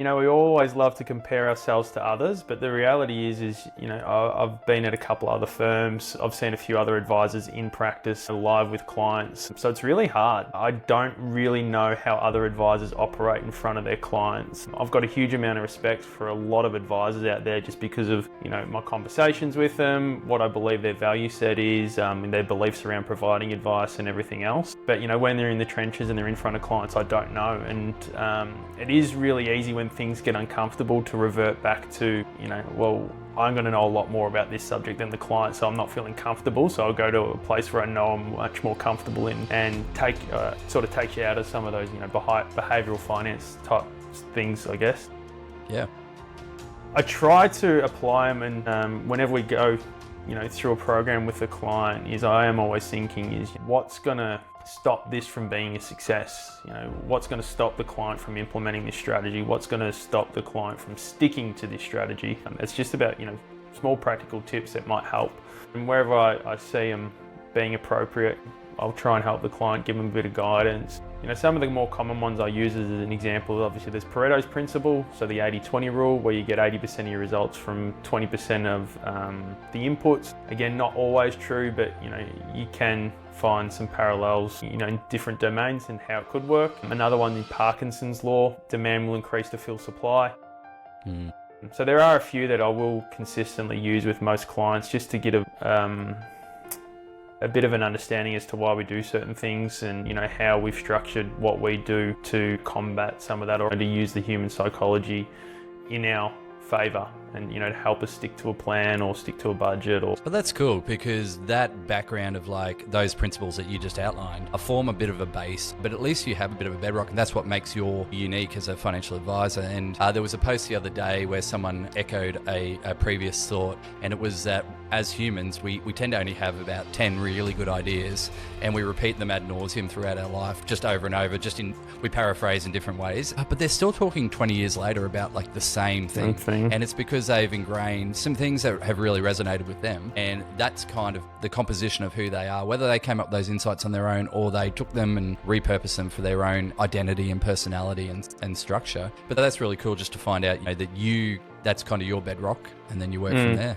We always love to compare ourselves to others, but the reality is, I've been at a couple other firms. I've seen a few other advisors in practice live with clients. So it's really hard. I don't really know how other advisors operate in front of their clients. I've got a huge amount of respect for a lot of advisors out there just because of, my conversations with them, what I believe their value set is, and their beliefs around providing advice and everything else. But, when they're in the trenches and they're in front of clients, I don't know. And it is really easy when things get uncomfortable to revert back to, I'm going to know a lot more about this subject than the client, so I'm not feeling comfortable. So I'll go to a place where I know I'm much more comfortable in, and sort of takes you out of some of those, behavioural finance type things, I guess. Yeah. I try to apply them, and whenever we go, through a program with a client, I am always thinking what's going to stop this from being a success? What's going to stop the client from implementing this strategy? What's going to stop the client from sticking to this strategy? It's just about, small practical tips that might help. And wherever I see them being appropriate, I'll try and help the client, give them a bit of guidance. Some of the more common ones I use as an example, obviously there's Pareto's principle, so the 80-20 rule, where you get 80% of your results from 20% of the inputs. Again, not always true, but you can find some parallels, in different domains and how it could work. Another one, the Parkinson's law, demand will increase to fill supply. So there are a few that I will consistently use with most clients just to get a bit of an understanding as to why we do certain things and how we've structured what we do to combat some of that, or to use the human psychology in our favour and to help us stick to a plan or stick to a budget. But that's cool, because that background of those principles that you just outlined form a bit of a base, but at least you have a bit of a bedrock, and that's what makes you unique as a financial advisor. And there was a post the other day where someone echoed a previous thought, and it was that as humans, we tend to only have about 10 really good ideas, and we repeat them ad nauseum throughout our life, just over and over, we paraphrase in different ways. But they're still talking 20 years later about the same thing. And it's because they've ingrained some things that have really resonated with them. And that's kind of the composition of who they are, whether they came up with those insights on their own or they took them and repurposed them for their own identity and personality and structure. But that's really cool just to find out that that's kind of your bedrock, and then you work from there.